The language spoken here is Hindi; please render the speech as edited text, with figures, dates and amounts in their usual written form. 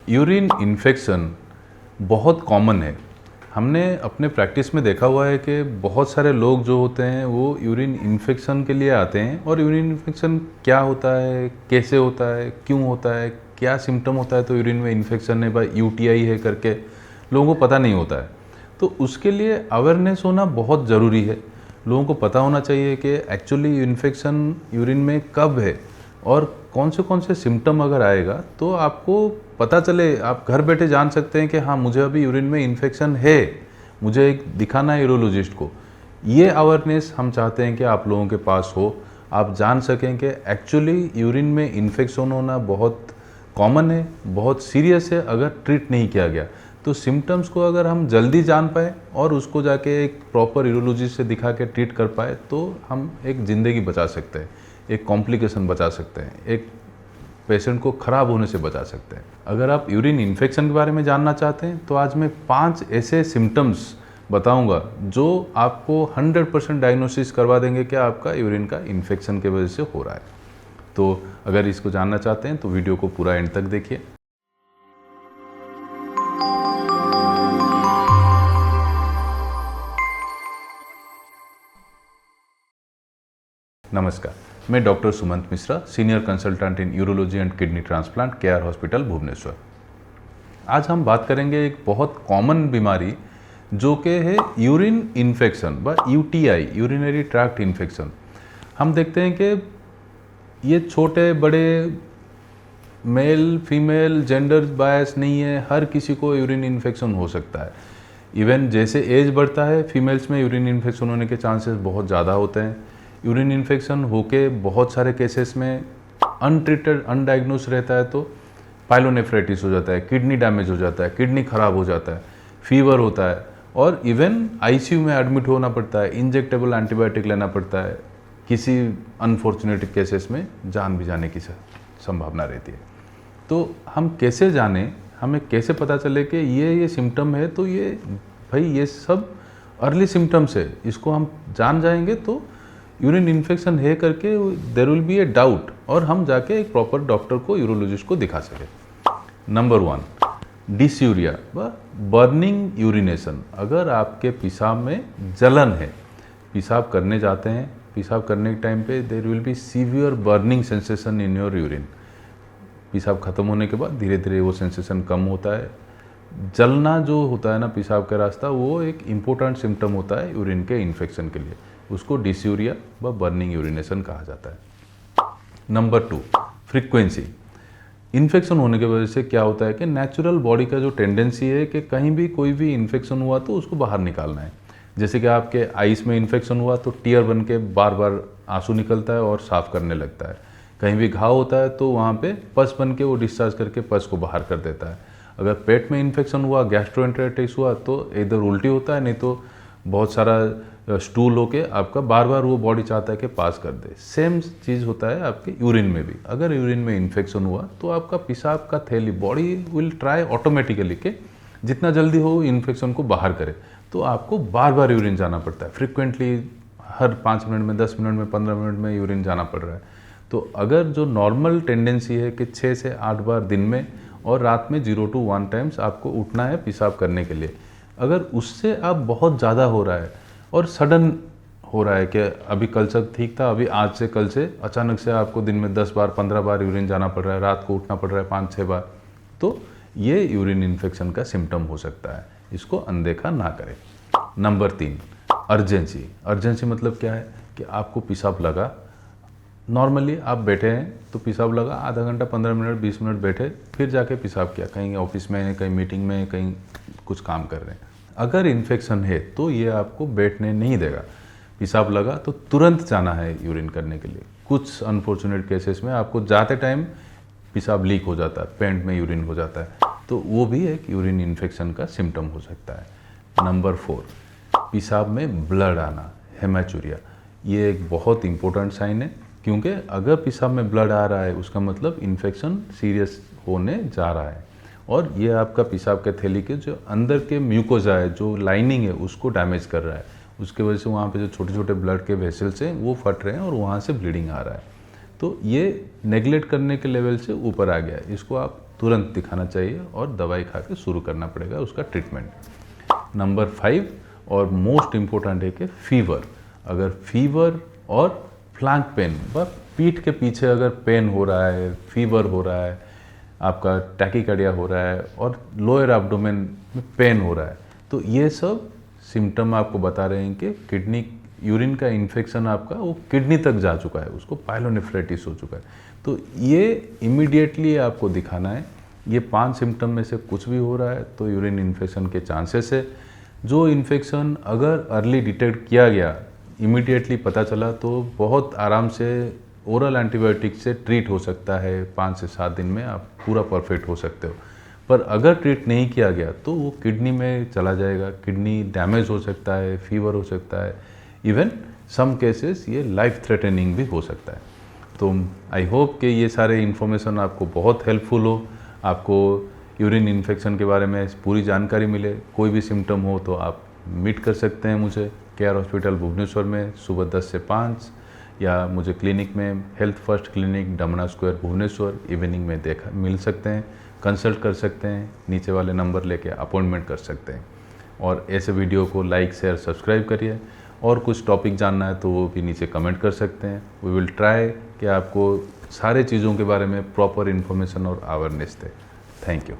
यूरिन इन्फेक्शन बहुत कॉमन है। हमने अपने प्रैक्टिस में देखा हुआ है कि बहुत सारे लोग जो होते हैं वो यूरिन इन्फेक्शन के लिए आते हैं, और यूरिन इन्फेक्शन क्या होता है, कैसे होता है, क्यों होता है, क्या सिम्टम होता है, तो यूरिन में इन्फेक्शन है भाई, यूटीआई है करके लोगों को पता नहीं होता है। तो उसके लिए अवेयरनेस होना बहुत ज़रूरी है। लोगों को पता होना चाहिए कि एक्चुअली इन्फेक्शन यूरिन में कब है और कौन से सिम्टम अगर आएगा तो आपको पता चले, आप घर बैठे जान सकते हैं कि हाँ मुझे अभी यूरिन में इन्फेक्शन है, मुझे एक दिखाना है यूरोलॉजिस्ट को। ये अवेयरनेस हम चाहते हैं कि आप लोगों के पास हो, आप जान सकें कि एक्चुअली यूरिन में इन्फेक्शन होना बहुत कॉमन है, बहुत सीरियस है। अगर ट्रीट नहीं किया गया तो सिम्टम्स को अगर हम जल्दी जान पाए और उसको जाके एक प्रॉपर यूरोलॉजिस्ट से दिखा के ट्रीट कर पाए तो हम एक ज़िंदगी बचा सकते हैं, एक कॉम्प्लिकेशन बचा सकते हैं, एक पेशेंट को ख़राब होने से बचा सकते हैं। अगर आप यूरिन इन्फेक्शन के बारे में जानना चाहते हैं तो आज मैं 5 ऐसे सिम्टम्स बताऊंगा जो आपको 100% डायग्नोसिस करवा देंगे कि आपका यूरिन का इन्फेक्शन की वजह से हो रहा है। तो अगर इसको जानना चाहते हैं तो वीडियो को पूरा एंड तक देखिए। नमस्कार, मैं doctor Sumant Mishra, senior consultant in urology and kidney transplant, KR hospital Bhubaneswar. आज हम बात करेंगे एक बहुत कॉमन बीमारी जो कि है यूरिन इन्फेक्शन व यूटीआई, यूरिनरी ट्रैक्ट इन्फेक्शन। हम देखते हैं कि ये छोटे बड़े, मेल फीमेल जेंडर बायस नहीं है, हर किसी को यूरिन इन्फेक्शन हो सकता है। इवन जैसे एज बढ़ता है फीमेल्स में यूरिन इन्फेक्शन होने के चांसेस बहुत ज़्यादा होते हैं। यूरिन इन्फेक्शन होके बहुत सारे केसेस में अनट्रीटेड अनडायग्नोस रहता है तो पाइलोनेफ्राइटिस हो जाता है, किडनी डैमेज हो जाता है, किडनी खराब हो जाता है, फीवर होता है और इवन आईसीयू में एडमिट होना पड़ता है, इंजेक्टेबल एंटीबायोटिक लेना पड़ता है, किसी अनफॉर्चुनेट केसेस में जान भी जाने की संभावना रहती है। तो हम कैसे जानें, हमें कैसे पता चले कि ये सिम्टम है, तो ये भाई ये सब अर्ली सिम्टम्स है, इसको हम जान जाएंगे तो यूरिन इन्फेक्शन है करके there will be a doubt और हम जाके एक प्रॉपर डॉक्टर को, यूरोलॉजिस्ट को दिखा सके। नंबर 1, डिसयूरिया व बर्निंग यूरिनेशन। अगर आपके पेशाब में जलन है, पेशाब करने जाते हैं, पेशाब करने के टाइम पे there will be severe burning sensation in your urine. पेशाब खत्म होने के बाद धीरे धीरे वो सेंसेशन कम होता है। जलना जो होता है ना पेशाब का रास्ता, वो एक इम्पोर्टेंट सिम्टम होता है यूरिन के इन्फेक्शन के लिए, उसको डिसयूरिया व बर्निंग यूरिनेशन कहा जाता है। Number 2, frequency. इन्फेक्शन होने की वजह से क्या होता है कि नेचुरल बॉडी का जो टेंडेंसी है कि कहीं भी कोई भी इन्फेक्शन हुआ तो उसको बाहर निकालना है। जैसे कि आपके आइस में इन्फेक्शन हुआ तो टीयर बन के बार बार आंसू निकलता है और साफ करने लगता है। कहीं भी घाव होता है तो वहाँ पे पस बन के वो डिस्चार्ज करके पस को बाहर कर देता है। अगर पेट में इन्फेक्शन हुआ, गैस्ट्रोएंटेराइटिस हुआ तो इधर उल्टी होता है, नहीं तो बहुत सारा स्टूल होके आपका बार बार वो बॉडी चाहता है कि पास कर दे। सेम चीज़ होता है आपके यूरिन में भी। अगर यूरिन में इन्फेक्शन हुआ तो आपका पेशाब का थैली, बॉडी विल ट्राई ऑटोमेटिकली कि जितना जल्दी हो इन्फेक्शन को बाहर करे, तो आपको बार बार यूरिन जाना पड़ता है। फ्रिक्वेंटली हर 5 मिनट में, 10 मिनट में, 15 मिनट में यूरिन जाना पड़ रहा है। तो अगर जो नॉर्मल टेंडेंसी है कि 6 से 8 बार दिन में और रात में 0 to 1 टाइम्स आपको उठना है पेशाब करने के लिए, अगर उससे अब बहुत ज़्यादा हो रहा है और सडन हो रहा है कि अभी कल तक ठीक था, अभी आज से कल से अचानक से आपको दिन में 10 बार 15 बार यूरिन जाना पड़ रहा है, रात को उठना पड़ रहा है 5-6 बार, तो ये यूरिन इन्फेक्शन का सिम्टम हो सकता है। इसको अनदेखा ना करें। Number 3, urgency. अर्जेंसी मतलब क्या है कि आपको पेशाब लगा, नॉर्मली आप बैठे हैं तो पेशाब लगा, आधा घंटा, 15 मिनट, 20 मिनट बैठे, फिर जाके पेशाब किया, कहीं ऑफिस में, कहीं मीटिंग में, कहीं कुछ काम कर रहे हैं। अगर इन्फेक्शन है तो ये आपको बैठने नहीं देगा। पेशाब लगा तो तुरंत जाना है यूरिन करने के लिए। कुछ अनफॉर्चुनेट केसेस में आपको जाते टाइम पेशाब लीक हो जाता है, पैंट में यूरिन हो जाता है, तो वो भी एक यूरिन इन्फेक्शन का सिम्टम हो सकता है। नंबर 4, पेशाब में ब्लड आना, हेमाचूरिया। ये एक बहुत इंपॉर्टेंट साइन है, क्योंकि अगर पेशाब में ब्लड आ रहा है उसका मतलब इन्फेक्शन सीरियस होने जा रहा है और ये आपका पेशाब के थैली के जो अंदर के म्यूकोजा है, जो लाइनिंग है, उसको डैमेज कर रहा है। उसके वजह से वहाँ पे जो छोटे छोटे ब्लड के वेसल्स हैं वो फट रहे हैं और वहाँ से ब्लीडिंग आ रहा है। तो ये नेगलेक्ट करने के लेवल से ऊपर आ गया है, इसको आप तुरंत दिखाना चाहिए और दवाई खा के शुरू करना पड़ेगा उसका ट्रीटमेंट। नंबर 5 और मोस्ट इम्पोर्टेंट है कि फीवर, अगर फीवर और फ्लैंक पेन व पीठ के पीछे अगर पेन हो रहा है, फीवर हो रहा है, आपका टैकीकार्डिया हो रहा है और लोअर एब्डोमेन में पेन हो रहा है, तो ये सब सिम्टम आपको बता रहे हैं कि किडनी यूरिन का इन्फेक्शन आपका वो किडनी तक जा चुका है, उसको पायलोनेफ्राइटिस हो चुका है। तो ये इमीडिएटली आपको दिखाना है। ये 5 सिम्टम में से कुछ भी हो रहा है तो यूरिन इन्फेक्शन के चांसेस है। जो इन्फेक्शन अगर अर्ली डिटेक्ट किया गया, इमीडिएटली पता चला, तो बहुत आराम से ओरल एंटीबायोटिक से ट्रीट हो सकता है। 5 से 7 दिन में आप पूरा परफेक्ट हो सकते हो। पर अगर ट्रीट नहीं किया गया तो वो किडनी में चला जाएगा, किडनी डैमेज हो सकता है, फीवर हो सकता है, इवन सम केसेस ये लाइफ थ्रेटनिंग भी हो सकता है। तो आई होप कि ये सारे इन्फॉर्मेशन आपको बहुत हेल्पफुल हो, आपको यूरिन इन्फेक्शन के बारे में पूरी जानकारी मिले। कोई भी सिम्टम हो तो आप मीट कर सकते हैं मुझे केयर हॉस्पिटल भुवनेश्वर में सुबह 10 से 5, या मुझे क्लिनिक में health first clinic Damana square Bhubaneswar evening में मिल सकते हैं, कंसल्ट कर सकते हैं, नीचे वाले नंबर लेके अपॉइंटमेंट कर सकते हैं। और ऐसे वीडियो को लाइक शेयर सब्सक्राइब करिए, और कुछ टॉपिक जानना है तो वो भी नीचे कमेंट कर सकते हैं। वी विल ट्राई कि आपको सारे चीज़ों के बारे में प्रॉपर इन्फॉर्मेशन और अवेयरनेस दे। Thank you.